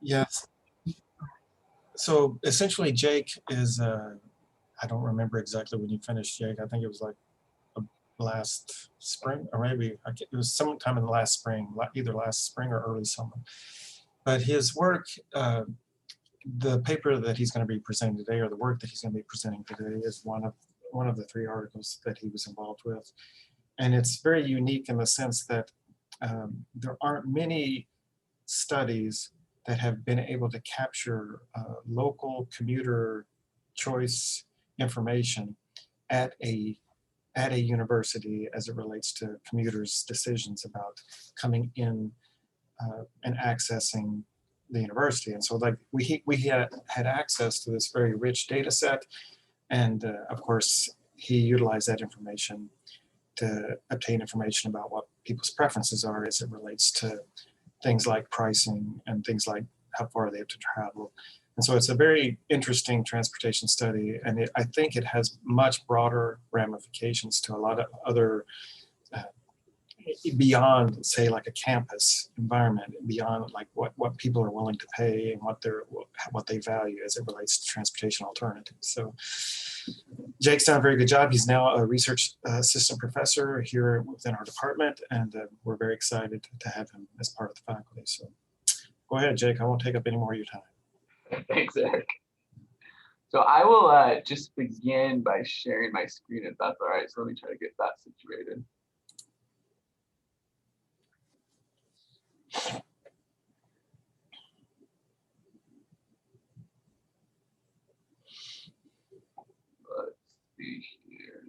Yes. So essentially, Jake is, I don't remember exactly when you finished, Jake. I think it was like last spring, or maybe it was sometime in the last spring, either last spring or early summer. But his work, the paper that he's going to be presenting today, or the work that he's going to be presenting today, is one of the 3 articles that he was involved with. And it's very unique in the sense that there aren't many studies that have been able to capture local commuter choice information at a university as it relates to commuters' decisions about coming in and accessing the university. And so, like, we had access to this very rich data set, and of course he utilized that information to obtain information about what people's preferences are as it relates to things like pricing and things like how far they have to travel. And so it's a very interesting transportation study, and I think it has much broader ramifications to a lot of other, beyond, say, like a campus environment, beyond like what people are willing to pay and what they value as it relates to transportation alternatives. So Jake's done a very good job. He's now a research assistant professor here within our department, and we're very excited to have him as part of the faculty. So go ahead, Jake. I won't take up any more of your time. Thanks, Eric. So I will just begin by sharing my screen if that's all right. So let me try to get that situated. Let's see here.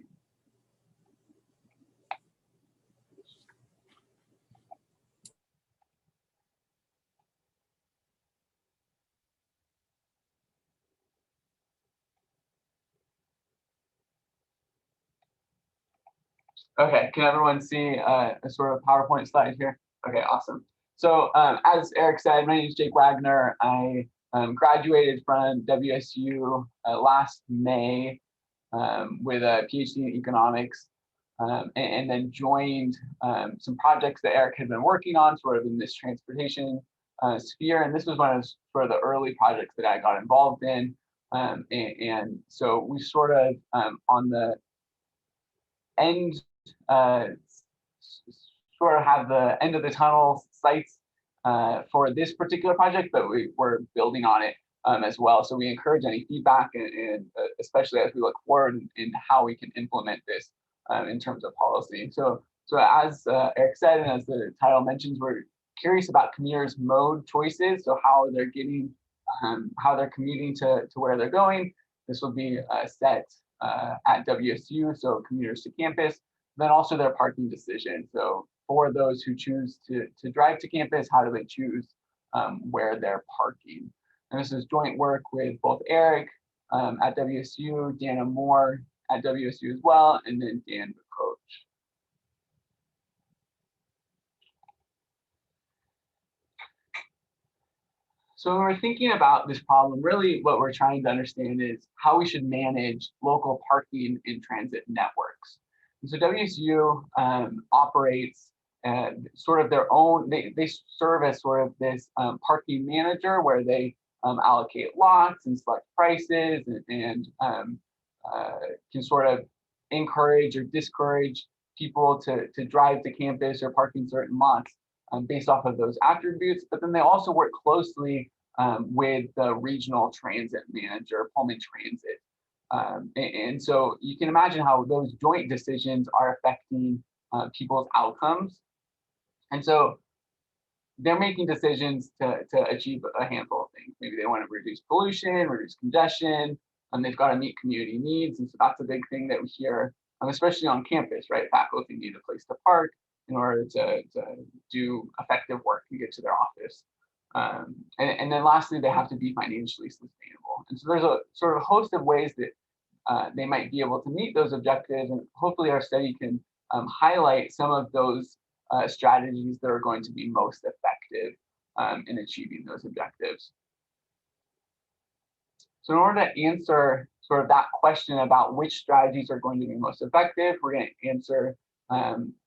Okay, can everyone see a sort of PowerPoint slide here? Okay, awesome. So as Eric said, my name is Jake Wagner. I graduated from WSU last May with a PhD in economics, and then joined some projects that Eric had been working on sort of in this transportation sphere. And this was one of sort of the early projects that I got involved in. And so we sort of on the end, sort of have the end of the tunnel sites for this particular project, but we're building on it as well. So we encourage any feedback, and especially as we look forward in how we can implement this in terms of policy. So as Eric said, and as the title mentions, we're curious about commuters' mode choices. So how they're getting, how they're commuting to where they're going. This will be set at WSU, so commuters to campus. Then also their parking decision. So for those who choose to drive to campus, how do they choose where they're parking? And this is joint work with both Eric at WSU, Dana Moore at WSU as well, and then Dan the coach. So when we're thinking about this problem, really what we're trying to understand is how we should manage local parking in transit networks. And so WSU operates sort of their own, they serve as sort of this parking manager where they allocate lots and select prices and can sort of encourage or discourage people to drive to campus or parking certain lots based off of those attributes. But then they also work closely with the regional transit manager, Pullman Transit. And so you can imagine how those joint decisions are affecting people's outcomes. And so they're making decisions to achieve a handful of things. Maybe they want to reduce pollution, reduce congestion, and they've got to meet community needs. And so that's a big thing that we hear, especially on campus, right? Faculty need a place to park in order to do effective work and get to their office. And then lastly, they have to be financially sustainable. And so there's a sort of host of ways that they might be able to meet those objectives. And hopefully our study can highlight some of those strategies that are going to be most effective in achieving those objectives. So in order to answer sort of that question about which strategies are going to be most effective, we're going to answer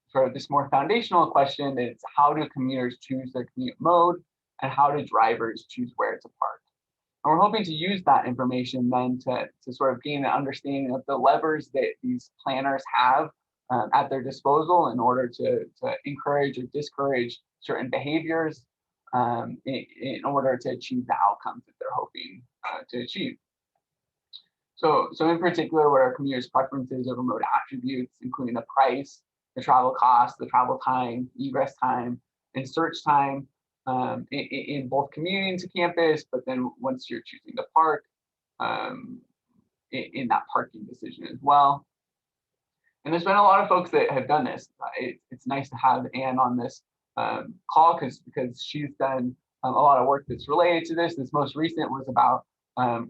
sort of this more foundational question. It's how do commuters choose their commute mode? and how do drivers choose where to park. And we're hoping to use that information then to sort of gain an understanding of the levers that these planners have at their disposal in order to encourage or discourage certain behaviors in order to achieve the outcomes that they're hoping to achieve. So in particular, what are commuters' preferences over mode attributes, including the price, the travel cost, the travel time, egress time, and search time in both commuting to campus, but then once you're choosing to park, in that parking decision as well. And there's been a lot of folks that have done this. It's nice to have Anne on this call because she's done a lot of work that's related to this. This most recent was about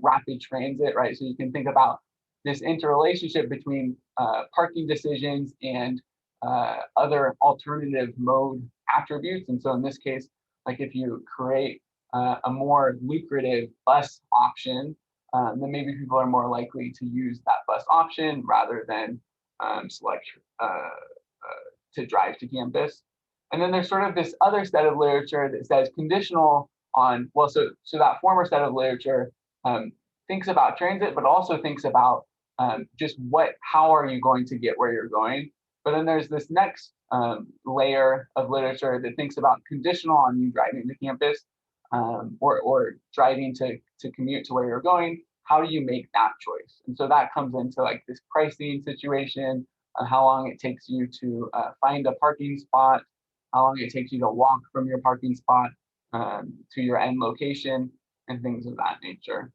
rapid transit, right? So you can think about this interrelationship between parking decisions and other alternative mode attributes. And so in this case, like if you create a more lucrative bus option, then maybe people are more likely to use that bus option rather than select to drive to campus. And then there's sort of this other set of literature that says conditional on, well, so that former set of literature thinks about transit, but also thinks about just how are you going to get where you're going. But then there's this next layer of literature that thinks about conditional on you driving to campus or driving to commute to where you're going. How do you make that choice? And so that comes into like this pricing situation, how long it takes you to find a parking spot, how long it takes you to walk from your parking spot to your end location, and things of that nature.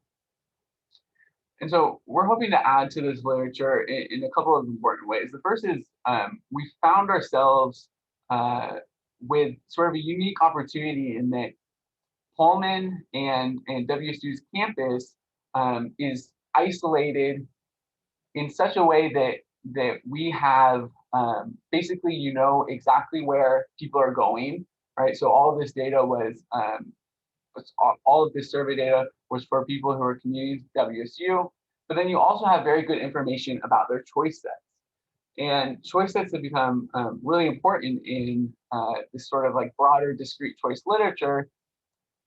And so we're hoping to add to this literature in a couple of important ways. The first is we found ourselves with sort of a unique opportunity in that Pullman and WSU's campus is isolated in such a way that we have basically, you know, exactly where people are going, right? So all of this data was, all of this survey data was for people who are commuting to WSU, but then you also have very good information about their choice sets. And choice sets have become really important in this sort of like broader discrete choice literature.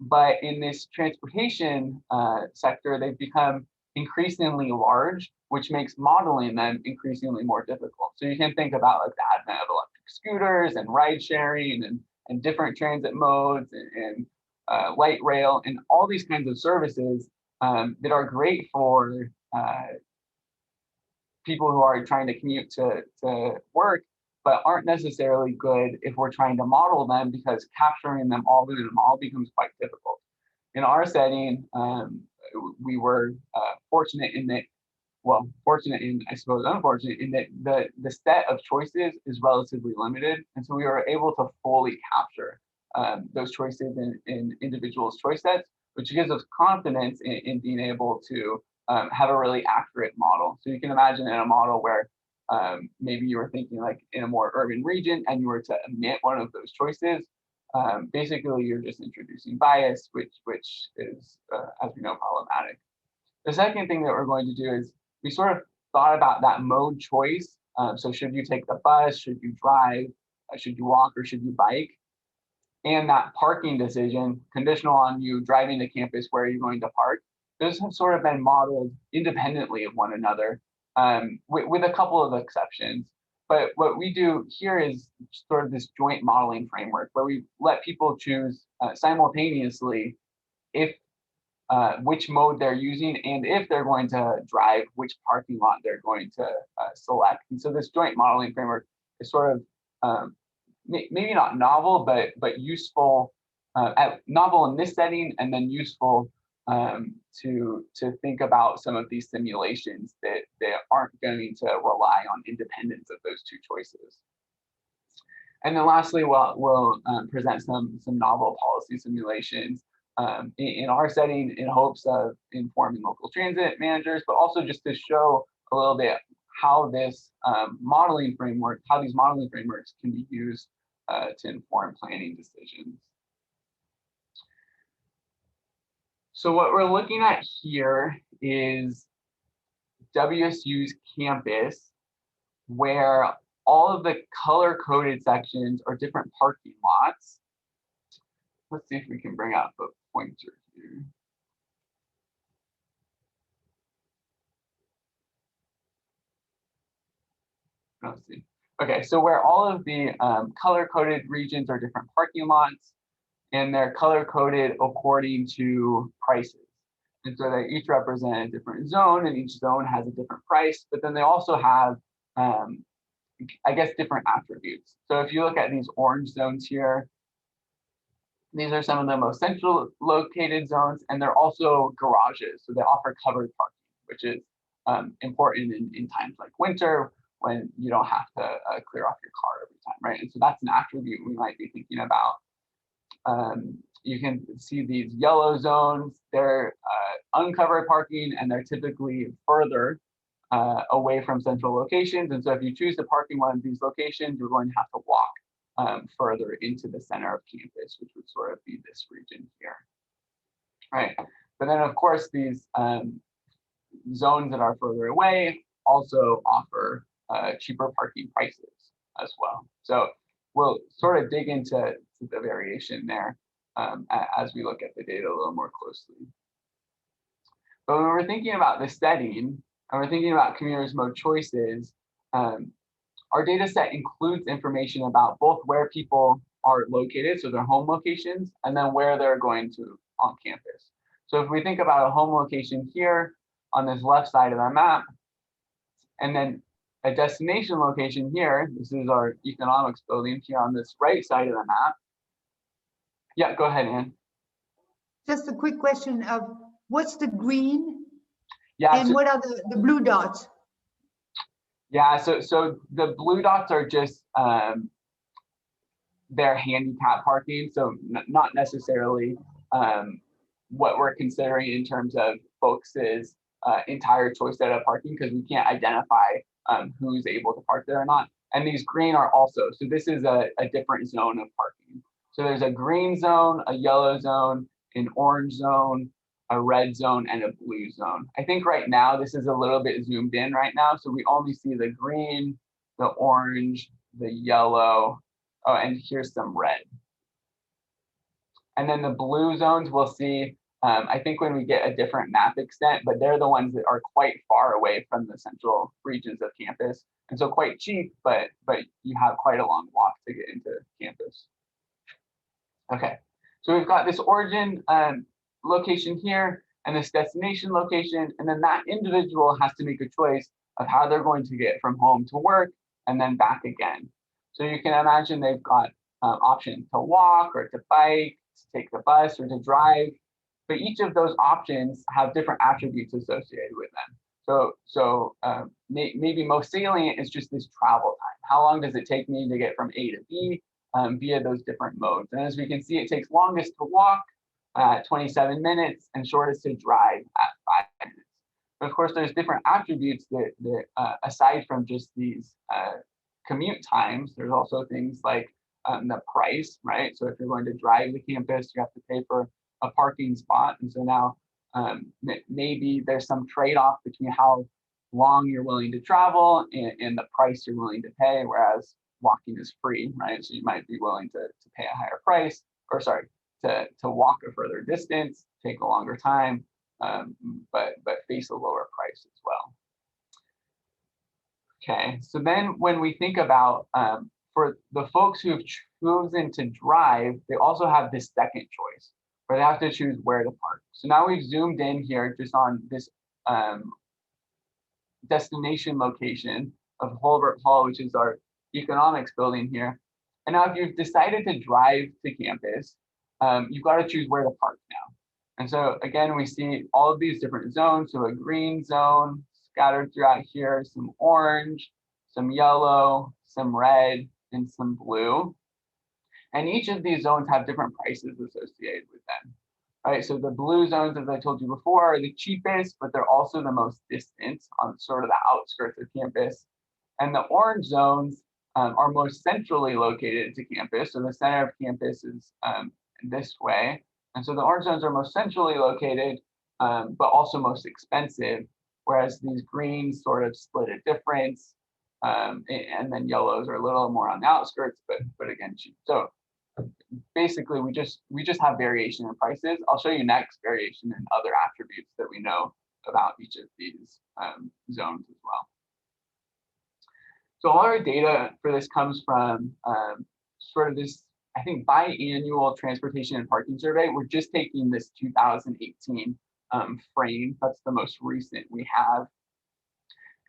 But in this transportation sector, they've become increasingly large, which makes modeling them increasingly more difficult. So you can think about like the advent of electric scooters and ride sharing and different transit modes and light rail and all these kinds of services that are great for people who are trying to commute to work, but aren't necessarily good if we're trying to model them because capturing them all in a model becomes quite difficult. In our setting, we were fortunate in that, well, fortunate and I suppose unfortunate in that the set of choices is relatively limited. And so we were able to fully capture those choices in individuals' choice sets, which gives us confidence in being able to have a really accurate model. So you can imagine in a model where maybe you were thinking like in a more urban region and you were to omit one of those choices, basically you're just introducing bias, which is, as we know, problematic. The second thing that we're going to do is we sort of thought about that mode choice. So should you take the bus, should you drive, should you walk, or should you bike? And that parking decision, conditional on you driving to campus, where are you going to park? Those have sort of been modeled independently of one another, with a couple of exceptions. But what we do here is sort of this joint modeling framework where we let people choose simultaneously if which mode they're using and if they're going to drive, which parking lot they're going to select. And so this joint modeling framework is sort of maybe not novel, but useful, novel in this setting, and then useful to think about some of these simulations that aren't going to rely on independence of those two choices. And then lastly, we'll present some novel policy simulations in our setting in hopes of informing local transit managers, but also just to show a little bit how this modeling framework, how these modeling frameworks can be used to inform planning decisions. So what we're looking at here is WSU's campus, where all of the color-coded sections are different parking lots. let's see if we can bring up a pointer here. Let's see. Okay, so where all of the color-coded regions are different parking lots, and they're color-coded according to prices. And so they each represent a different zone, and each zone has a different price, but then they also have, I guess, different attributes. So if you look at these orange zones here, these are some of the most central located zones, and they're also garages. So they offer covered parking, which is important in times like winter when you don't have to clear off your car every time, right? And so that's an attribute we might be thinking about. You can see these yellow zones, they're uncovered parking, and they're typically further away from central locations. And so if you choose to park in one of these locations, you're going to have to walk further into the center of campus, which would sort of be this region here, right? But then of course, these zones that are further away also offer cheaper parking prices as well. So we'll sort of dig into the variation there as we look at the data a little more closely. But when we're thinking about the setting, and we're thinking about commuters' mode choices, our data set includes information about both where people are located, so their home locations, and then where they're going to on campus. So if we think about a home location here on this left side of our map, and then a destination location here, this is our economics building here on this right side of the map. Yeah, go ahead, Ann. Just a quick question of what's the green Yeah, and what are the blue dots? Yeah, so the blue dots are just their handicap parking, so not necessarily what we're considering in terms of folks' entire choice set of parking, because we can't identify who's able to park there or not. And these green are also, so this is a different zone of parking. So there's a green zone, a yellow zone, an orange zone, a red zone, and a blue zone. I think right now this is a little bit zoomed in right now, so we only see the green, the orange, the yellow, oh, and here's some red. And then the blue zones we'll see, I think when we get a different map extent, but they're the ones that are quite far away from the central regions of campus. And so quite cheap, but you have quite a long walk to get into campus. Okay, so we've got this origin location here and this destination location, and then that individual has to make a choice of how they're going to get from home to work and then back again. So you can imagine they've got options to walk or to bike, to take the bus or to drive, but each of those options have different attributes associated with them. So maybe most salient is just this travel time. How long does it take me to get from A to B via those different modes? And as we can see, it takes longest to walk at 27 minutes and shortest to drive at 5 minutes. But of course, there's different attributes that aside from just these commute times, there's also things like the price, right? So if you're going to drive to campus, you have to pay for a parking spot. And so now maybe there's some trade-off between how long you're willing to travel and the price you're willing to pay, whereas walking is free, right? So you might be willing to pay a higher price, or sorry, to walk a further distance, take a longer time, but face a lower price as well. Okay, so then when we think about for the folks who have chosen to drive, they also have this second choice where they have to choose where to park. So now we've zoomed in here just on this destination location of Holbert Hall, which is our economics building here. And now if you've decided to drive to campus, you've got to choose where to park now. And so again, we see all of these different zones. So a green zone scattered throughout here, some orange, some yellow, some red, and some blue. And each of these zones have different prices associated with them, right? So the blue zones, as I told you before, are the cheapest, but they're also the most distant on sort of the outskirts of campus. And the orange zones are most centrally located to campus. So the center of campus is this way. And so the orange zones are most centrally located, but also most expensive, whereas these greens sort of split a difference. And then yellows are a little more on the outskirts, but again, cheap. So basically we just have variation in prices. I'll show you next variation in other attributes that we know about each of these zones as well. So all our data for this comes from sort of this, I think, biannual transportation and parking survey. We're just taking this 2018 frame. That's the most recent we have.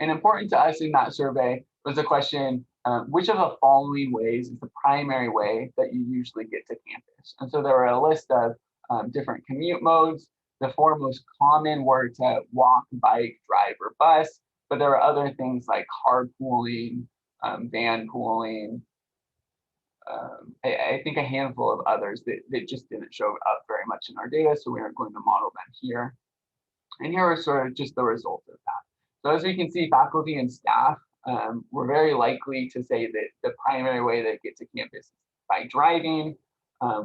And important to us in that survey was the question, which of the following ways is the primary way that you usually get to campus? And so there were a list of different commute modes. The four most common were to walk, bike, drive, or bus, but there were other things like carpooling, van pooling, I think a handful of others that just didn't show up very much in our data, so we aren't going to model them here. And here are sort of just the results of that. So as we can see, faculty and staff were very likely to say that the primary way they get to campus is by driving,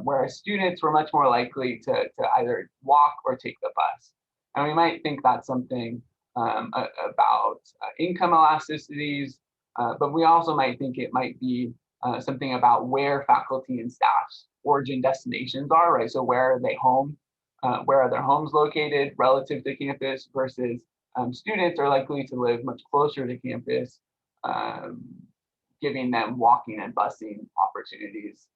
whereas students were much more likely to either walk or take the bus. And we might think that's something about income elasticities, but we also might think it might be something about where faculty and staff's origin destinations are, right? So where are they home? Where are their homes located relative to campus versus students are likely to live much closer to campus, giving them walking and busing opportunities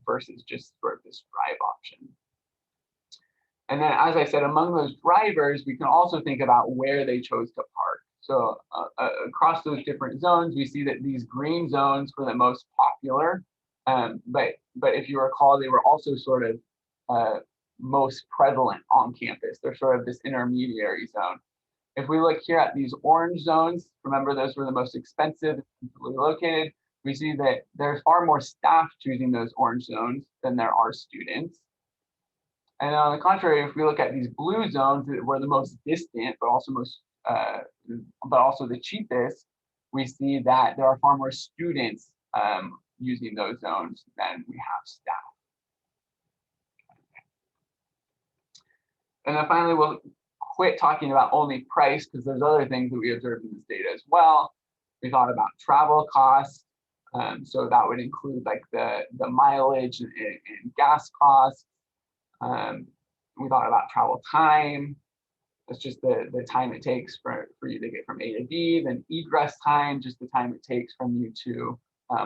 versus just sort of this drive option. And then, as I said, among those drivers, we can also think about where they chose to park. So across those different zones, we see that these green zones were the most popular, but if you recall, they were also sort of most prevalent on campus. They're sort of this intermediary zone. If we look here at these orange zones, remember those were the most expensive, located, we see that there's far more staff choosing those orange zones than there are students. And on the contrary, if we look at these blue zones that were the most distant, but also the cheapest, we see that there are far more students using those zones than we have staff. And then finally, we'll quit talking about only price because there's other things that we observed in this data as well. We thought about travel costs. So that would include like the mileage and gas costs. We thought about travel time. That's just the time it takes for you to get from A to B. Then egress time, just the time it takes from you to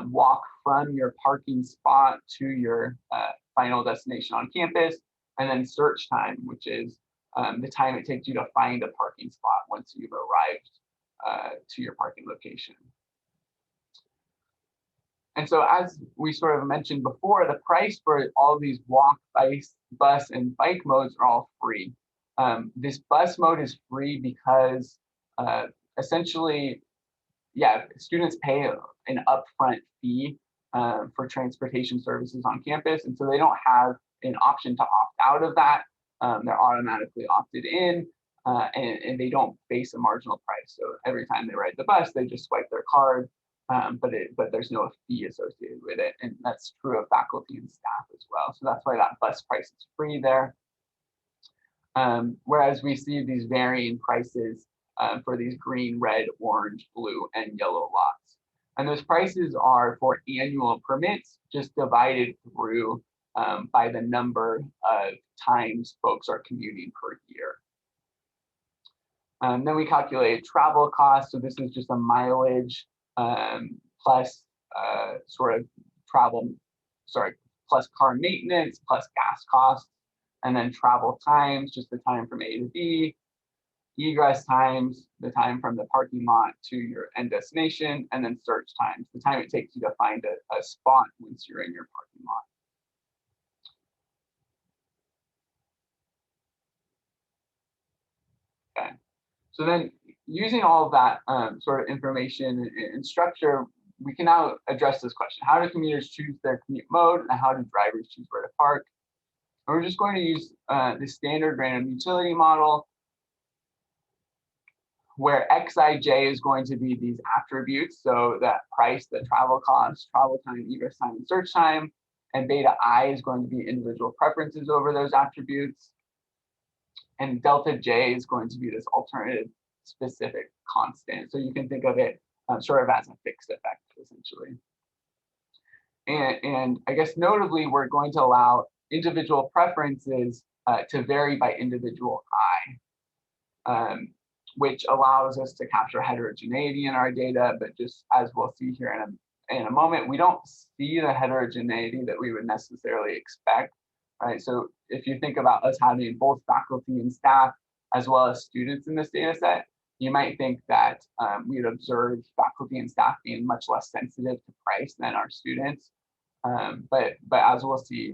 walk from your parking spot to your final destination on campus. And then search time, which is the time it takes you to find a parking spot once you've arrived to your parking location. And so as we sort of mentioned before, the price for all of these walk, bus, and bike modes are all free. This bus mode is free because essentially, yeah, students pay an upfront fee for transportation services on campus. And so they don't have an option to opt out of that. They're automatically opted in and they don't face a marginal price. So every time they ride the bus, they just swipe their card. But there's no fee associated with it, and that's true of faculty and staff as well. So that's why that bus price is free there. Whereas we see these varying prices for these green, red, orange, blue, and yellow lots. And those prices are for annual permits, just divided through by the number of times folks are commuting per year. Then we calculate travel costs. So this is just a mileage plus sort of plus car maintenance, plus gas costs, and then travel times, just the time from A to B, egress times, the time from the parking lot to your end destination, and then search times, the time it takes you to find a spot once you're in your parking lot. Okay, so then using all of that sort of information and structure, we can now address this question. How do commuters choose their commute mode, and how do drivers choose where to park? And we're just going to use the standard random utility model, where Xij is going to be these attributes. So that price, the travel cost, travel time, egress time, and search time. And beta I is going to be individual preferences over those attributes. And delta J is going to be this alternative specific constant. So you can think of it sort of as a fixed effect, essentially. And I guess notably, we're going to allow individual preferences to vary by individual eye, which allows us to capture heterogeneity in our data. But just as we'll see here in a moment, we don't see the heterogeneity that we would necessarily expect, right? So if you think about us having both faculty and staff, as well as students in this data set, you might think that we would observe faculty and staff being much less sensitive to price than our students. But as we'll see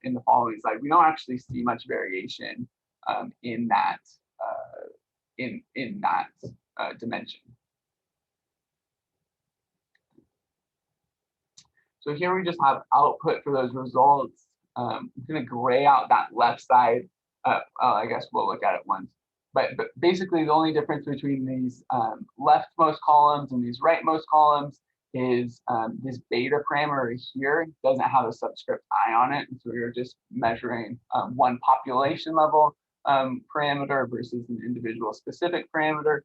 in the following slide, we don't actually see much variation in that dimension. So here we just have output for those results. I'm going to gray out that left side. I guess we'll look at it once. But basically, the only difference between these leftmost columns and these rightmost columns is this beta parameter here doesn't have a subscript I on it. And so we're just measuring one population level parameter versus an individual specific parameter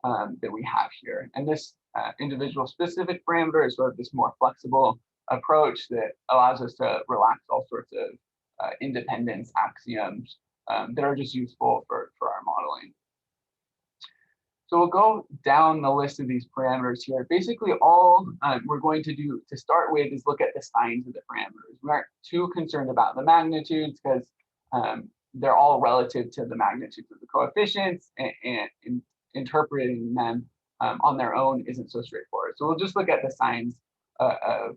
that we have here. And this individual specific parameter is sort of this more flexible approach that allows us to relax all sorts of independence axioms that are just useful for our modeling. So we'll go down the list of these parameters here. Basically, all we're going to do to start with is look at the signs of the parameters. We aren't too concerned about the magnitudes because they're all relative to the magnitudes of the coefficients, and interpreting them on their own isn't so straightforward. So we'll just look at the signs of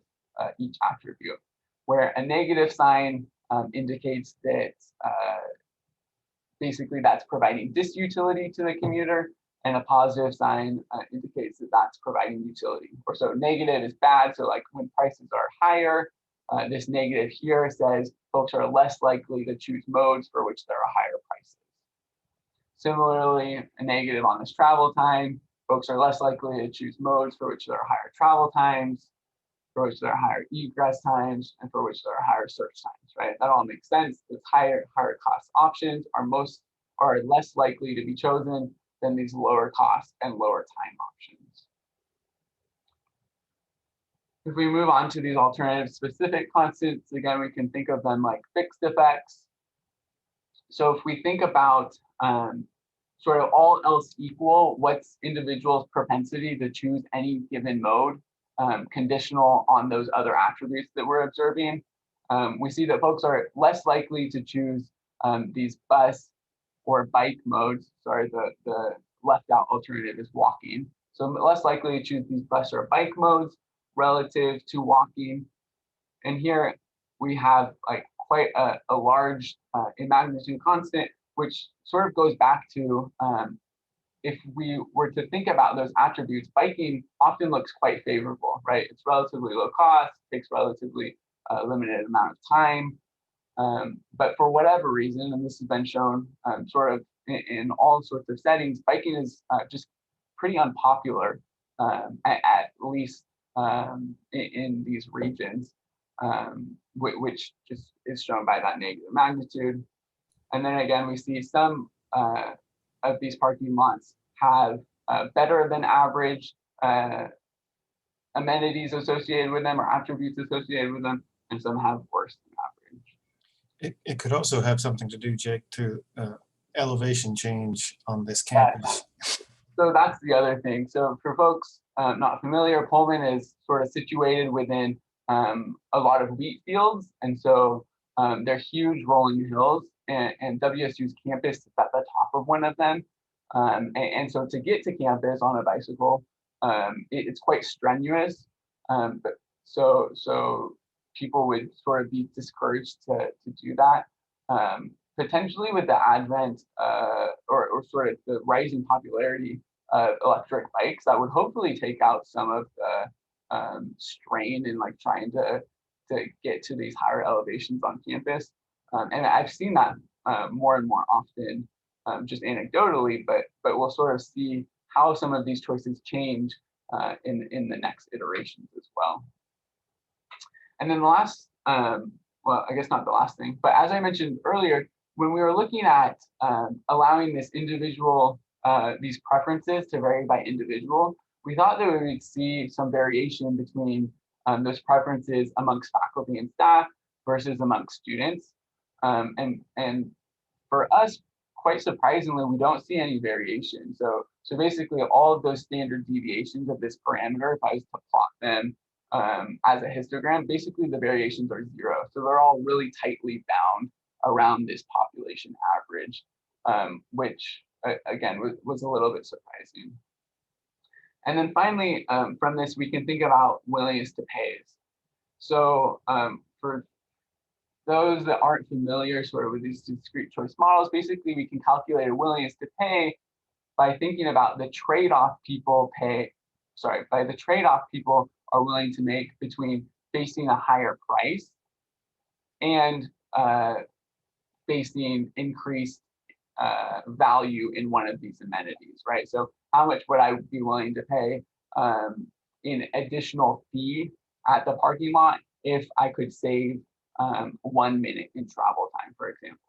each attribute, where a negative sign indicates that basically that's providing disutility to the commuter, and a positive sign indicates that that's providing utility. Or so negative is bad, so like when prices are higher, this negative here says folks are less likely to choose modes for which there are higher prices. Similarly, a negative on this travel time, folks are less likely to choose modes for which there are higher travel times, for which there are higher egress times, and for which there are higher search times, right? That all makes sense. Those higher cost options are less likely to be chosen than these lower cost and lower time options. If we move on to these alternative specific constants, again, we can think of them like fixed effects. So if we think about sort of all else equal, what's individuals' propensity to choose any given mode, conditional on those other attributes that we're observing, we see that folks are less likely to choose these bus or bike modes. Sorry, the left out alternative is walking. So less likely to choose these bus or bike modes relative to walking. And here we have like quite a large in magnitude constant, which sort of goes back to if we were to think about those attributes, biking often looks quite favorable, right? It's relatively low cost, takes relatively limited amount of time. But for whatever reason, and this has been shown sort of in all sorts of settings, biking is just pretty unpopular, at least in these regions, which just is shown by that negative magnitude. And then again, we see some of these parking lots have better than average amenities associated with them or attributes associated with them, and some have worse than average. It could also have something to do, Jake, to elevation change on this campus. So that's the other thing. So for folks not familiar, Pullman is sort of situated within a lot of wheat fields. And so they're huge rolling hills, and WSU's campus is at the top of one of them. And so to get to campus on a bicycle, it's quite strenuous. But so people would sort of be discouraged to do that. Potentially with the advent or sort of the rising popularity of electric bikes, that would hopefully take out some of the strain in like trying to get to these higher elevations on campus. And I've seen that more and more often, just anecdotally, but we'll sort of see how some of these choices change in the next iterations as well. And then the last, well, I guess not the last thing, but as I mentioned earlier, when we were looking at allowing this individual, these preferences to vary by individual, we thought that we would see some variation between those preferences amongst faculty and staff versus amongst students. And for us, quite surprisingly, we don't see any variation. So basically all of those standard deviations of this parameter, if I was to plot them as a histogram, basically the variations are 0. So they're all really tightly bound around this population average, which again was a little bit surprising. And then finally, from this, we can think about willingness to pay. So for those that aren't familiar sort of with these discrete choice models, basically we can calculate a willingness to pay by thinking about the trade-off people are willing to make between facing a higher price and facing increased value in one of these amenities, right? So how much would I be willing to pay in additional fee at the parking lot if I could save 1 minute in travel time, for example.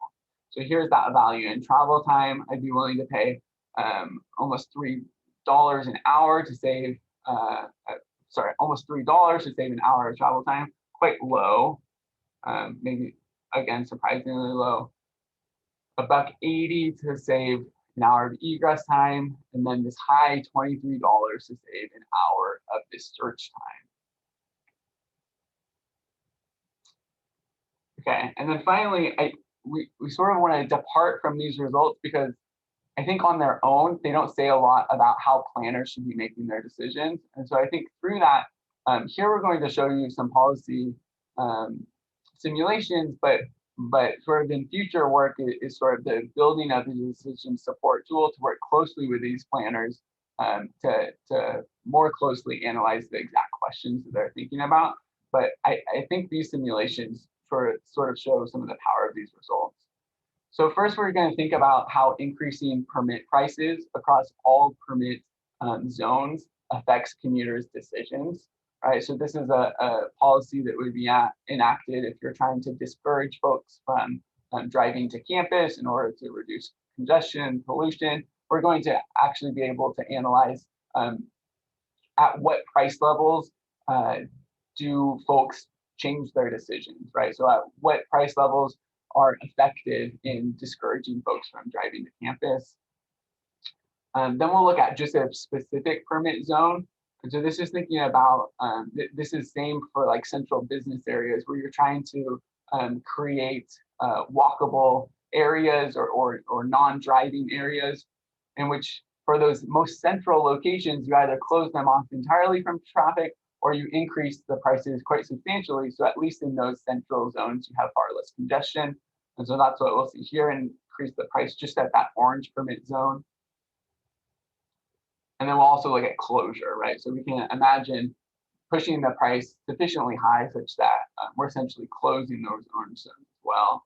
So here's that value in travel time. I'd be willing to pay almost $3 an hour to save, almost $3 to save an hour of travel time. Quite low, maybe again surprisingly low. $1.80 to save an hour of egress time, and then this high $23 to save an hour of this search time. Okay, and then finally, we sort of want to depart from these results because I think on their own, they don't say a lot about how planners should be making their decisions. And so I think through that, here we're going to show you some policy simulations, but sort of in future work is sort of the building of the decision support tool to work closely with these planners to more closely analyze the exact questions that they're thinking about. But I think these simulations sort of show some of the power of these results. So first, we're going to think about how increasing permit prices across all permit zones affects commuters' decisions. Right, so this is a policy that would be enacted if you're trying to discourage folks from driving to campus in order to reduce congestion, pollution. We're going to actually be able to analyze at what price levels do folks change their decisions, right? So at what price levels are effective in discouraging folks from driving to campus. Then we'll look at just a specific permit zone. And so this is thinking about, this is same for like central business areas where you're trying to create walkable areas or non-driving areas, in which for those most central locations, you either close them off entirely from traffic or you increase the prices quite substantially. So at least in those central zones, you have far less congestion. And so that's what we'll see here, and increase the price just at that orange permit zone. And then we'll also look at closure, right? So we can imagine pushing the price sufficiently high such that we're essentially closing those orange zones as well.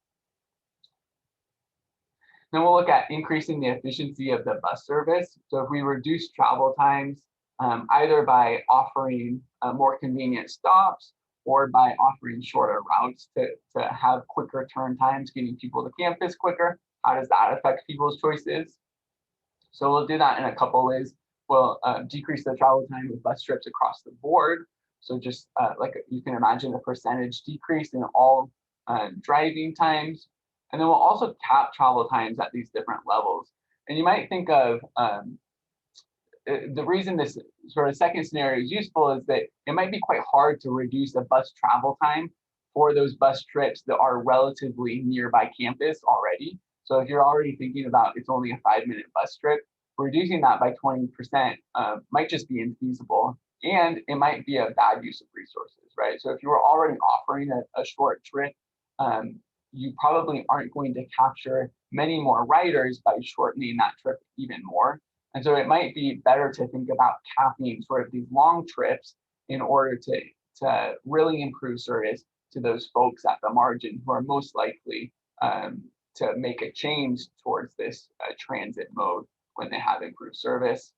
Then we'll look at increasing the efficiency of the bus service. So if we reduce travel times, either by offering more convenient stops or by offering shorter routes to have quicker turn times, getting people to campus quicker, how does that affect people's choices? So we'll do that in a couple ways. We'll decrease the travel time with bus trips across the board. So just like you can imagine a percentage decrease in all driving times. And then we'll also cap travel times at these different levels. And you might think of the reason this sort of second scenario is useful is that it might be quite hard to reduce a bus travel time for those bus trips that are relatively nearby campus already. So if you're already thinking about it's only a 5-minute bus trip, reducing that by 20% might just be infeasible, and it might be a bad use of resources, right? So if you were already offering a short trip, you probably aren't going to capture many more riders by shortening that trip even more. And so it might be better to think about capping sort of these long trips in order to really improve service to those folks at the margin who are most likely to make a change towards this transit mode when they have improved service.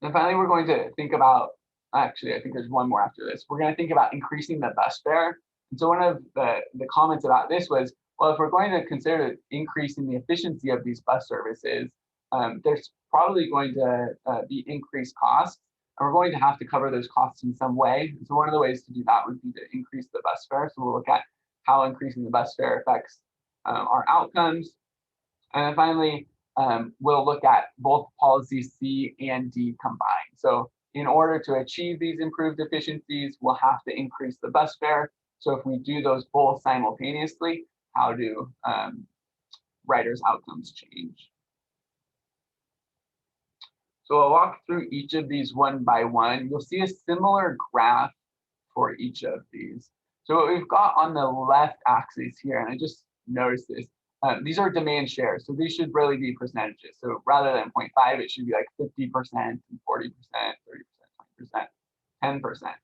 And finally, we're going to think about, actually, I think there's one more after this. We're going to think about increasing the bus fare. And so one of the comments about this was, well, if we're going to consider increasing the efficiency of these bus services, there's probably going to be increased costs. And we're going to have to cover those costs in some way. So one of the ways to do that would be to increase the bus fare. So we'll look at how increasing the bus fare affects our outcomes. And then finally, we'll look at both policies C and D combined. So in order to achieve these improved efficiencies, we'll have to increase the bus fare. So if we do those both simultaneously, how do riders' outcomes change? So I'll walk through each of these one by one. You'll see a similar graph for each of these. So what we've got on the left axis here, and I just noticed this, these are demand shares. So these should really be percentages. So rather than 0.5, it should be like 50%, 40%, 30%, 20%, 10%.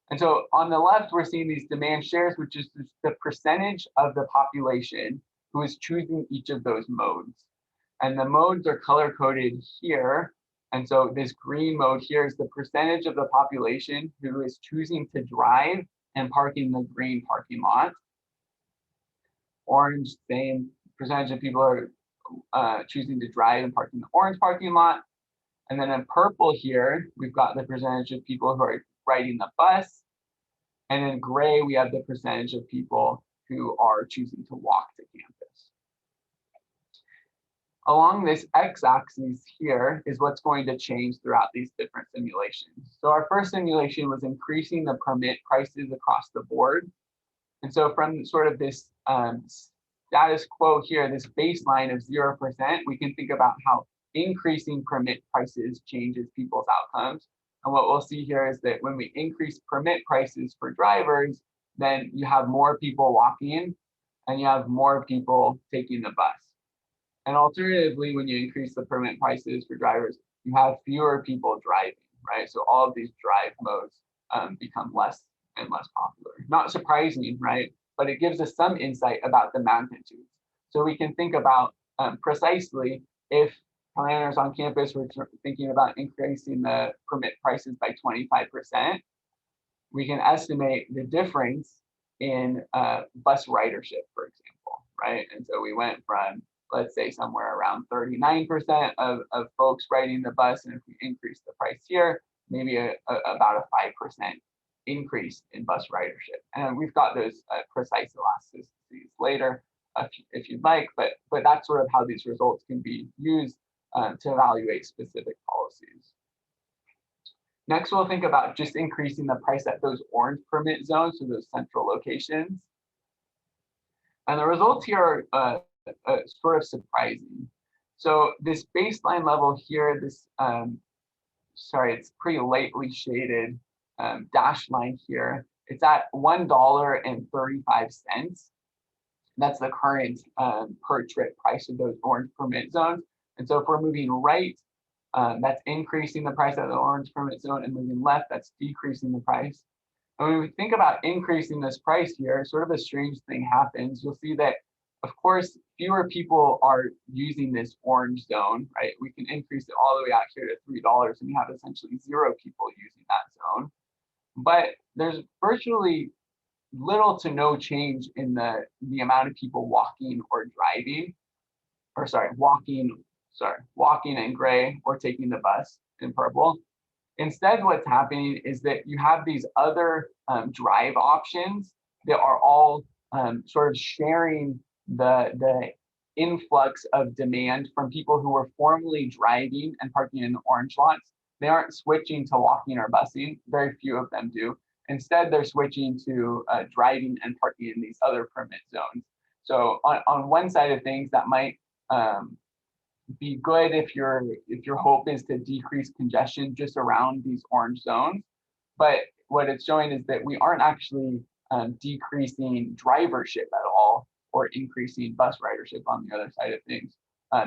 And so on the left, we're seeing these demand shares, which is the percentage of the population who is choosing each of those modes. And the modes are color coded here. And so this green mode here is the percentage of the population who is choosing to drive and park in the green parking lot. Orange, same percentage of people are choosing to drive and park in the orange parking lot. And then in purple here, we've got the percentage of people who are riding the bus. And in gray, we have the percentage of people who are choosing to walk to campus. Along this x-axis here is what's going to change throughout these different simulations. So our first simulation was increasing the permit prices across the board. And so from sort of this status quo here, this baseline of 0%, we can think about how increasing permit prices changes people's outcomes. And what we'll see here is that when we increase permit prices for drivers, then you have more people walking and you have more people taking the bus. And alternatively, when you increase the permit prices for drivers, you have fewer people driving, right? So all of these drive modes become less and less popular. Not surprising, right? But it gives us some insight about the magnitudes. So we can think about precisely if planners on campus were thinking about increasing the permit prices by 25%, we can estimate the difference in bus ridership, for example, right? And so we went from, let's say, somewhere around 39% of folks riding the bus, and if we increase the price here, maybe about a 5% increase in bus ridership. And we've got those precise elasticities later if you'd like, but that's sort of how these results can be used to evaluate specific policies. Next, we'll think about just increasing the price at those orange permit zones, so those central locations. And the results here are sort of surprising. So this baseline level here, this, sorry, it's pretty lightly shaded dashed line here. It's at $1.35. That's the current per trip price of those orange permit zones. And so if we're moving right, that's increasing the price of the orange permit zone, and moving left, that's decreasing the price. And when we think about increasing this price here, sort of a strange thing happens. You'll see that, of course, fewer people are using this orange zone, right? We can increase it all the way out here to $3, and you have essentially 0 people using that zone. But there's virtually little to no change in the amount of people walking or driving, or sorry, walking in gray or taking the bus in purple. Instead, what's happening is that you have these other drive options that are all sort of sharing the influx of demand from people who were formerly driving and parking in the orange lots. They aren't switching to walking or busing. Very few of them do. Instead, they're switching to driving and parking in these other permit zones. So on one side of things, that might be good if your hope is to decrease congestion just around these orange zones. But what it's showing is that we aren't actually decreasing drivership at all or increasing bus ridership on the other side of things.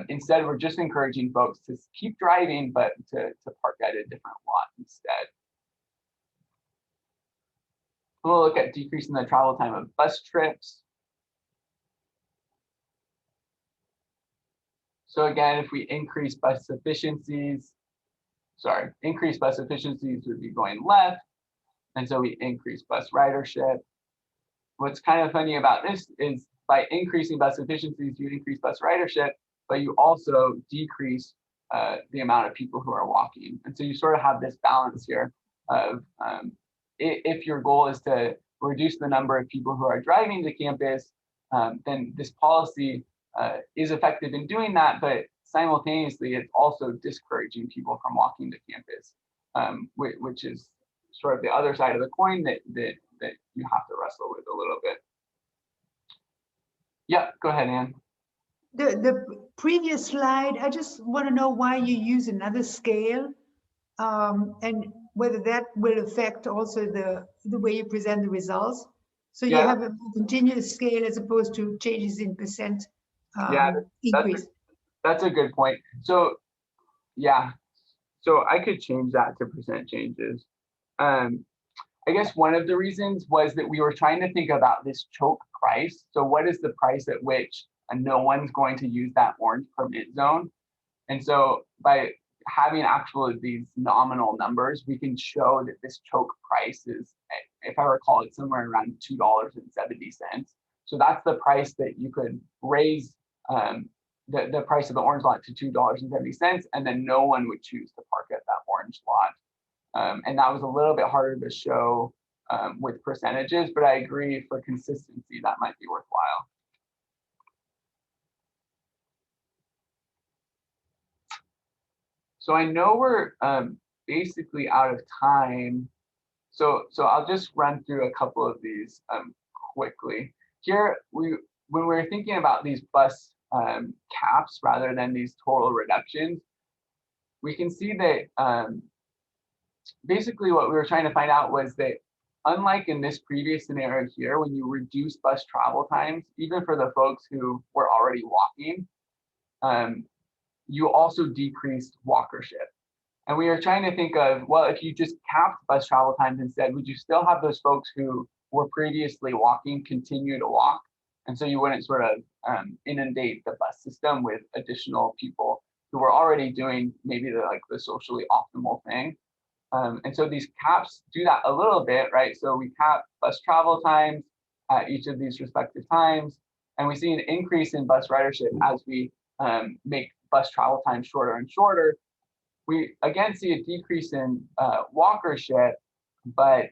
Instead, we're just encouraging folks to keep driving, but to park at a different lot instead. We'll look at decreasing the travel time of bus trips. So again, if we increase bus efficiencies, increase bus efficiencies would be going left. And so we increase bus ridership. What's kind of funny about this is by increasing bus efficiencies, you increase bus ridership, but you also decrease the amount of people who are walking. And so you sort of have this balance here of if your goal is to reduce the number of people who are driving to campus, then this policy is effective in doing that, but simultaneously it's also discouraging people from walking to campus, which is sort of the other side of the coin that you have to wrestle with a little bit. Yeah, go ahead, Anne. The previous slide, I just want to know why you use another scale, and whether that will affect also the way you present the results. So you Yeah. have a continuous scale as opposed to changes in percent Yeah, increase. That's a good point. So yeah, so I could change that to percent changes. I guess one of the reasons was that we were trying to think about this choke price. So what is the price at which no one's going to use that orange permit zone? And so by having these nominal numbers, we can show that this choke price is, if I recall, it's somewhere around $2.70. So that's the price that you could raise the price of the orange lot to $2.70, and then no one would choose to park at that orange lot. And that was a little bit harder to show with percentages, but I agree for consistency, that might be worthwhile. So I know we're basically out of time. So I'll just run through a couple of these quickly. Here, when we're thinking about these bus caps rather than these total reductions, we can see that basically what we were trying to find out was that unlike in this previous scenario here, when you reduce bus travel times, even for the folks who were already walking, you also decreased walkership. And we are trying to think of, well, if you just capped bus travel times instead, would you still have those folks who were previously walking continue to walk? And so you wouldn't sort of inundate the bus system with additional people who were already doing maybe the socially optimal thing. And so these caps do that a little bit, right? So we cap bus travel times at each of these respective times, and we see an increase in bus ridership as we make bus travel time shorter and shorter. We again see a decrease in walkership, but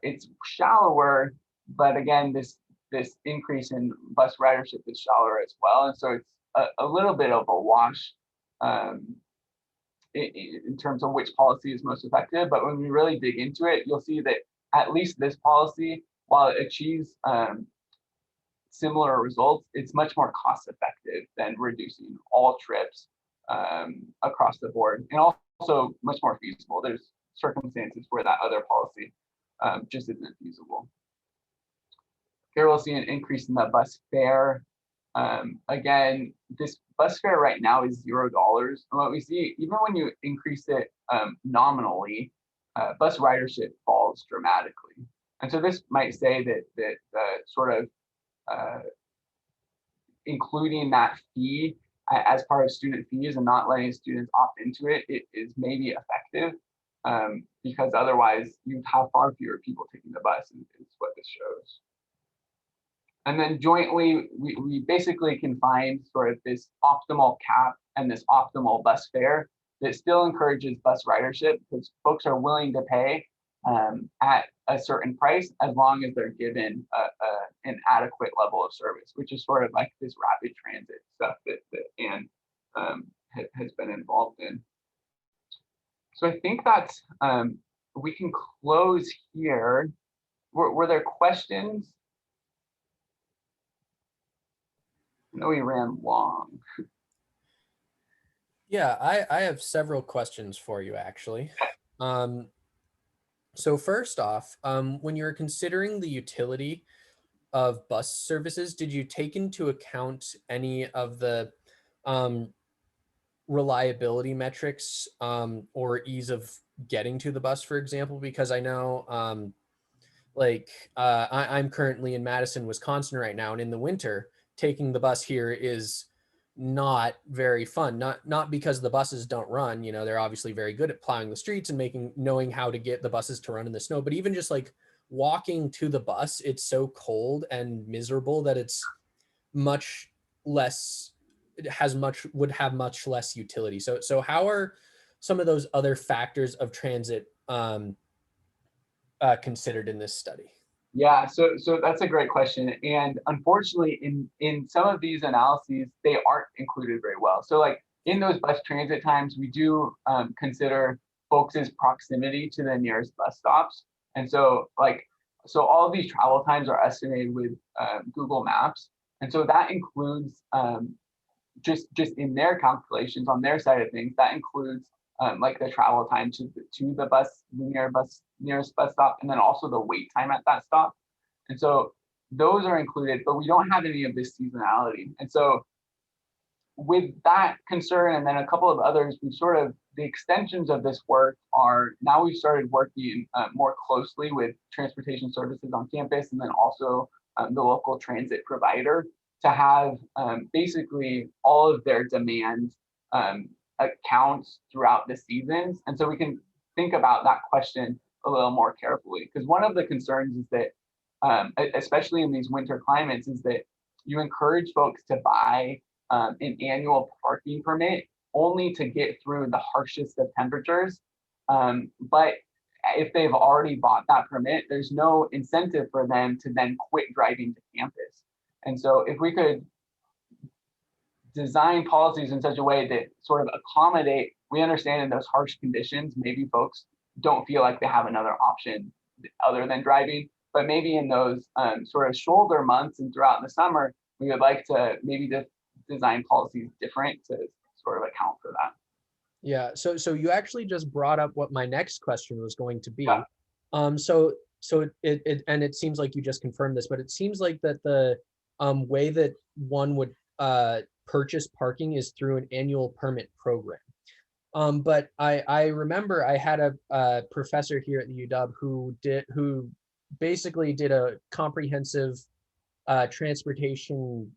it's shallower. But again, this increase in bus ridership is shallower as well, and so it's a little bit of a wash in terms of which policy is most effective. But when we really dig into it, you'll see that at least this policy, while it achieves similar results, it's much more cost effective than reducing all trips across the board, and also much more feasible. There's circumstances where that other policy just isn't feasible. Here we'll see an increase in the bus fare. Again, this bus fare right now is $0. And what we see, even when you increase it nominally, bus ridership falls dramatically. And so this might say that sort of including that fee as part of student fees and not letting students opt into it, it is maybe effective, because otherwise you'd have far fewer people taking the bus, and is what this shows. And then jointly, we basically can find sort of this optimal cap and this optimal bus fare that still encourages bus ridership, because folks are willing to pay at a certain price as long as they're given an adequate level of service, which is sort of like this rapid transit stuff that Anne has been involved in. So I think that's, we can close here. Were there questions? I know we ran long. Yeah, I have several questions for you, actually. So first off, when you were considering the utility of bus services, did you take into account any of the reliability metrics or ease of getting to the bus, for example? Because I know I'm currently in Madison, Wisconsin right now, and in the winter, taking the bus here is not very fun. Not because the buses don't run, you know, they're obviously very good at plowing the streets and knowing how to get the buses to run in the snow, but even just like walking to the bus, it's so cold and miserable that it's much less would have much less utility. So how are some of those other factors of transit considered in this study? Yeah, so that's a great question. And unfortunately, in some of these analyses, they aren't included very well. So like in those bus transit times, we do consider folks' proximity to the nearest bus stops. And so all of these travel times are estimated with Google Maps. And so that includes just in their calculations on their side of things, that includes like the travel time to the nearest bus stop, and then also the wait time at that stop. And so those are included, but we don't have any of this seasonality. And so with that concern, and then a couple of others, we've sort of, the extensions of this work are, now we've started working more closely with transportation services on campus, and then also the local transit provider, to have basically all of their demand accounts throughout the seasons. And so we can think about that question a little more carefully, because one of the concerns is that, especially in these winter climates, is that you encourage folks to buy an annual parking permit only to get through the harshest of temperatures. But if they've already bought that permit, there's no incentive for them to then quit driving to campus. And so if we could design policies in such a way that sort of accommodate, we understand in those harsh conditions, maybe folks don't feel like they have another option other than driving, but maybe in those sort of shoulder months and throughout the summer, we would like to maybe design policies different to sort of account for that. Yeah, so you actually just brought up what my next question was going to be. Yeah. So it seems like you just confirmed this, but it seems like that the way that one would purchase parking is through an annual permit program. But I remember I had a professor here at the UW who basically did a comprehensive transportation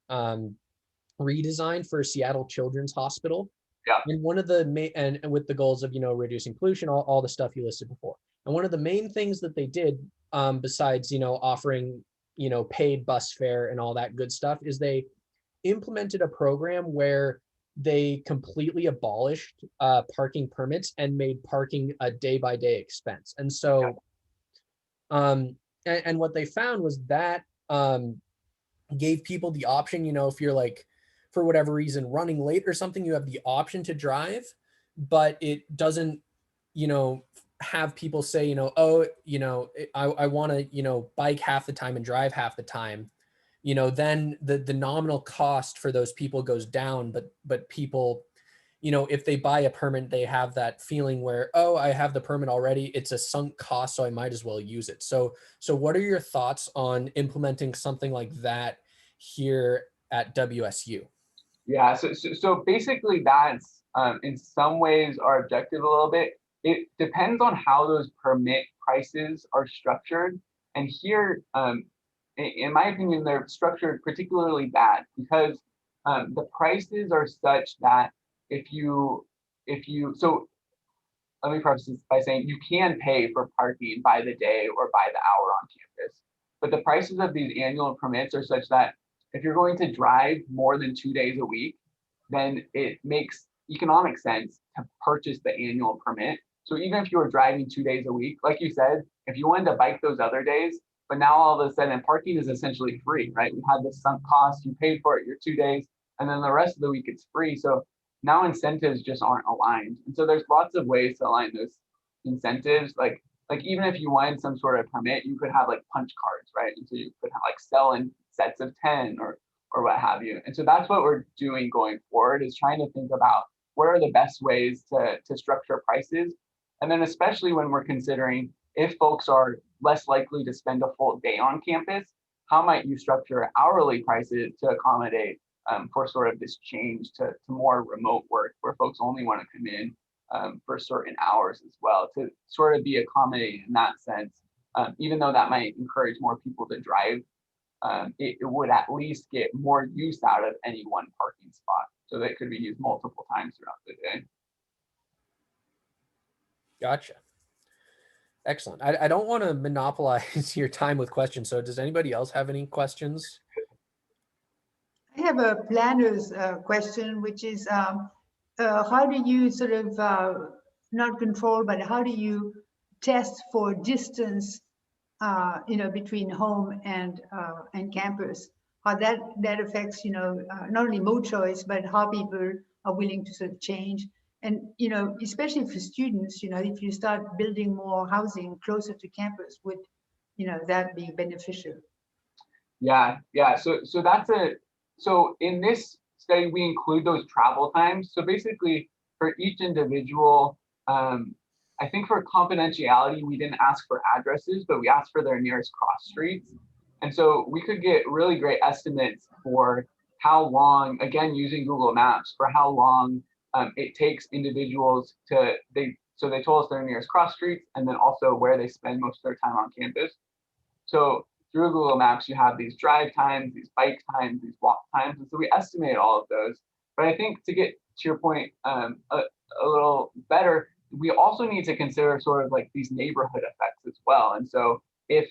redesign for Seattle Children's Hospital. Yeah. And one of the main, and with the goals of, reducing pollution, all the stuff you listed before. And one of the main things that they did, besides, offering, paid bus fare and all that good stuff, is they implemented a program where they completely abolished parking permits and made parking a day-by-day expense. And so, and what they found was that gave people the option, if you're like, for whatever reason, running late or something, you have the option to drive, but it doesn't, have people say, oh, I want to, bike half the time and drive half the time. Then the nominal cost for those people goes down, but people, if they buy a permit, they have that feeling where, oh, I have the permit already, it's a sunk cost, so I might as well use it. So what are your thoughts on implementing something like that here at WSU? Yeah, so basically that's in some ways our objective a little bit. It depends on how those permit prices are structured. And here, in my opinion, they're structured particularly bad because the prices are such that so let me preface this by saying you can pay for parking by the day or by the hour on campus, but the prices of these annual permits are such that if you're going to drive more than 2 days a week, then it makes economic sense to purchase the annual permit. So even if you were driving 2 days a week, like you said, if you wanted to bike those other days, but now all of a sudden parking is essentially free, right? We had this sunk cost, you paid for it your 2 days, and then the rest of the week it's free. So now incentives just aren't aligned. And so there's lots of ways to align those incentives. Like even if you wanted some sort of permit, you could have like punch cards, right? And so you could have like sell in sets of 10 or what have you. And so that's what we're doing going forward, is trying to think about what are the best ways to structure prices. And then especially when we're considering if folks are less likely to spend a full day on campus, how might you structure hourly prices to accommodate for sort of this change to more remote work where folks only want to come in for certain hours as well, to sort of be accommodating in that sense. Even though that might encourage more people to drive, it would at least get more use out of any one parking spot, so that it could be used multiple times throughout the day. Gotcha. Excellent. I don't want to monopolize your time with questions. So does anybody else have any questions? I have a planner's question, which is how do you sort of not control, but how do you test for distance, between home and campus? How that affects, not only mode choice, but how people are willing to sort of change. And, especially for students, if you start building more housing closer to campus, would, that be beneficial? Yeah. So in this study, we include those travel times. So basically for each individual, I think for confidentiality, we didn't ask for addresses, but we asked for their nearest cross streets. And so we could get really great estimates for how long, again, using Google Maps, for how long it takes individuals so they told us their nearest cross streets and then also where they spend most of their time on campus. So through Google Maps, you have these drive times, these bike times, these walk times. And so we estimate all of those. But I think to get to your point a little better, we also need to consider sort of like these neighborhood effects as well. And so if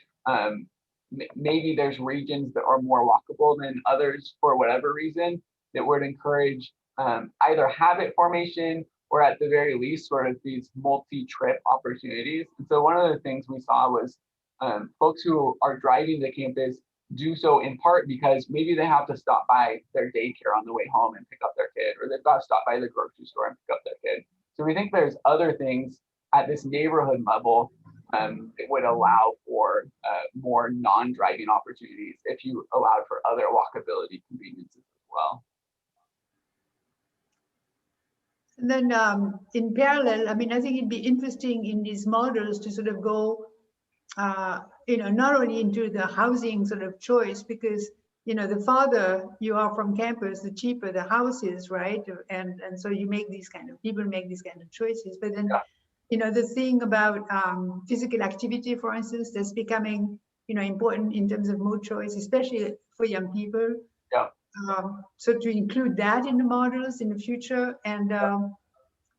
maybe there's regions that are more walkable than others for whatever reason, that would encourage either habit formation or at the very least sort of these multi-trip opportunities. And so one of the things we saw was folks who are driving to campus do so in part because maybe they have to stop by their daycare on the way home and pick up their kid, or they've got to stop by the grocery store and pick up their kid. So we think there's other things at this neighborhood level that would allow for more non-driving opportunities if you allowed for other walkability conveniences as well. And then in parallel, I mean, I think it'd be interesting in these models to sort of go, not only into the housing sort of choice, because, the farther you are from campus, the cheaper the house is, right? And so you make people make these kind of choices. But then, the thing about physical activity, for instance, that's becoming, important in terms of mode choice, especially for young people. Yeah. So to include that in the models in the future, and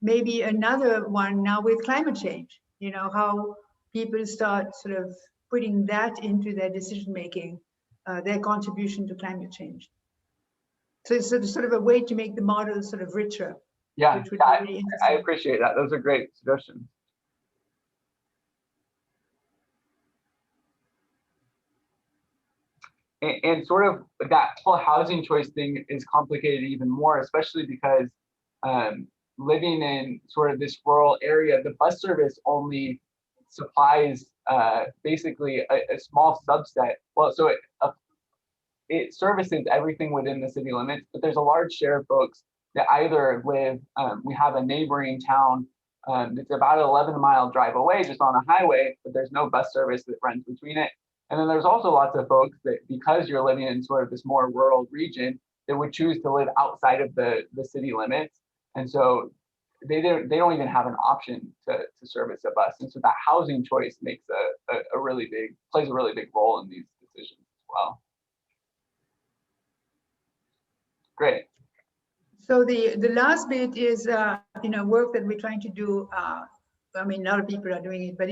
maybe another one now with climate change, how people start sort of putting that into their decision making, their contribution to climate change. So it's sort of a way to make the models sort of richer. Yeah, which would be really interesting. I appreciate that. Those are great suggestions. And sort of that whole housing choice thing is complicated even more, especially because living in sort of this rural area, the bus service only supplies basically a small subset. Well, so it services everything within the city limits, but there's a large share of folks that either live, we have a neighboring town that's about an 11-mile drive away just on a highway, but there's no bus service that runs between it. And then there's also lots of folks that, because you're living in sort of this more rural region, that would choose to live outside of the city limits. And so they don't even have an option to service a bus. And so that housing choice makes plays a really big role in these decisions as well. Great. So the last bit is, work that we're trying to do. I mean, a lot of people are doing it, but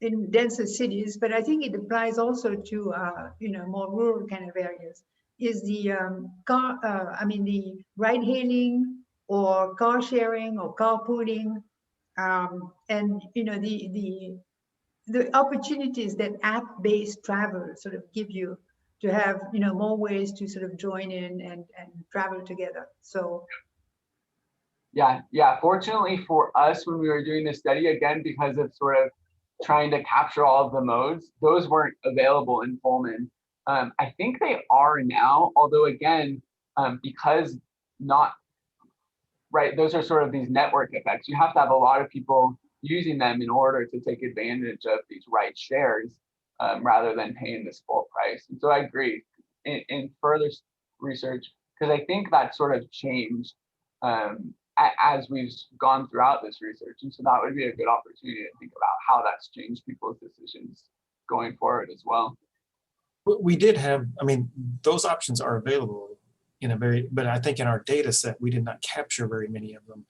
in denser cities, but I think it applies also to, more rural kind of areas, is the the ride hailing or car sharing or carpooling, and, the opportunities that app-based travel sort of give you to have, more ways to sort of join in and travel together. So. Yeah. Fortunately for us, when we were doing this study, again, because of sort of trying to capture all of the modes, those weren't available in Pullman. I think they are now, although again, because not, right, those are sort of these network effects. You have to have a lot of people using them in order to take advantage of these ride shares rather than paying this full price. And so I agree in further research, because I think that sort of changed as we've gone throughout this research. And so that would be a good opportunity to think about how that's changed people's decisions going forward as well. We did have, I mean, those options are available but I think in our data set, we did not capture very many of them.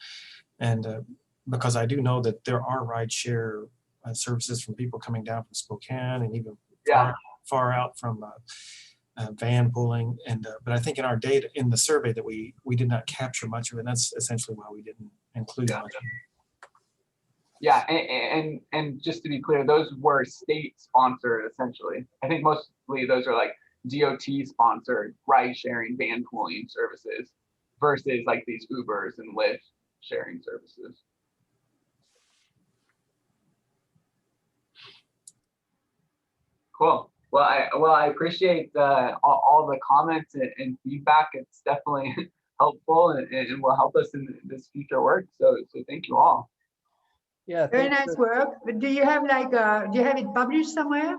And because I do know that there are rideshare services from people coming down from Spokane and even far out from van pooling, and but I think in our data in the survey that we did not capture much of it. And that's essentially why we didn't include much of it. Yeah, and just to be clear, those were state sponsored essentially. I think mostly those are like DOT sponsored ride sharing van pooling services versus like these Ubers and Lyft sharing services. Cool. Well, I appreciate all the comments and feedback. It's definitely helpful and will help us in this future work. So thank you all. Yeah. Very nice work. But do you have like, do you have it published somewhere?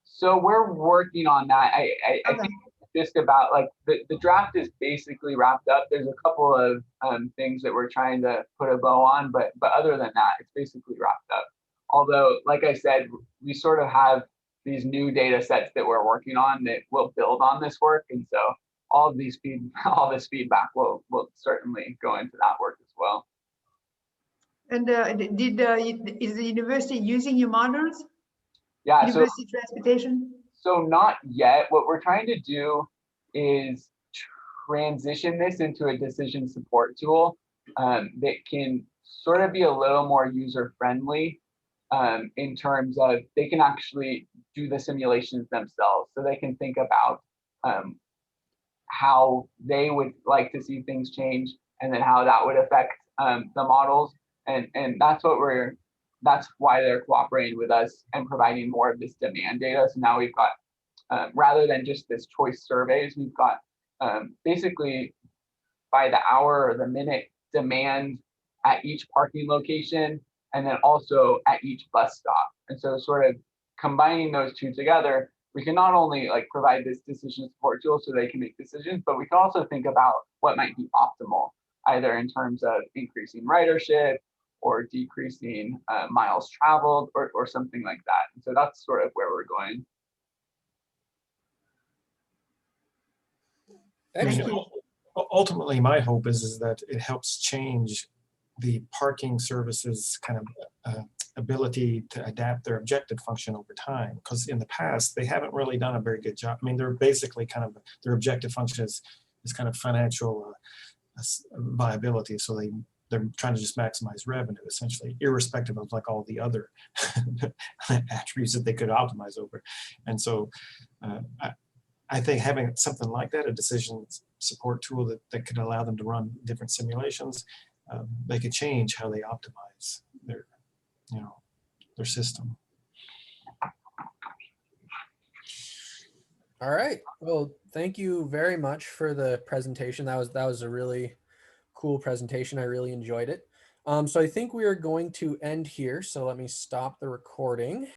So we're working on that. I Okay. think just about like the draft is basically wrapped up. There's a couple of things that we're trying to put a bow on, but other than that, it's basically wrapped up. Although, like I said, we sort of have these new data sets that we're working on that will build on this work, and so all this feedback will certainly go into that work as well. And is the university using your models? Yeah. University transportation? So not yet. What we're trying to do is transition this into a decision support tool that can sort of be a little more user friendly in terms of they can actually do the simulations themselves. So they can think about how they would like to see things change and then how that would affect the models. And that's why they're cooperating with us and providing more of this demand data. So now we've got, rather than just this choice surveys, we've got basically by the hour or the minute demand at each parking location, and then also at each bus stop. And so sort of combining those two together, we can not only like provide this decision support tool so they can make decisions, but we can also think about what might be optimal, either in terms of increasing ridership or decreasing miles traveled or something like that. And so that's sort of where we're going. Excellent. Ultimately, my hope is that it helps change the parking services kind of ability to adapt their objective function over time. Because in the past, they haven't really done a very good job. I mean, they're basically kind of, their objective function is kind of financial viability. So they're trying to just maximize revenue, essentially, irrespective of like all the other attributes that they could optimize over. And so I think having something like that, a decision support tool that could allow them to run different simulations, they could change how they optimize their, their system. All right. Well, thank you very much for the presentation. That was a really cool presentation. I really enjoyed it. So I think we are going to end here. So let me stop the recording.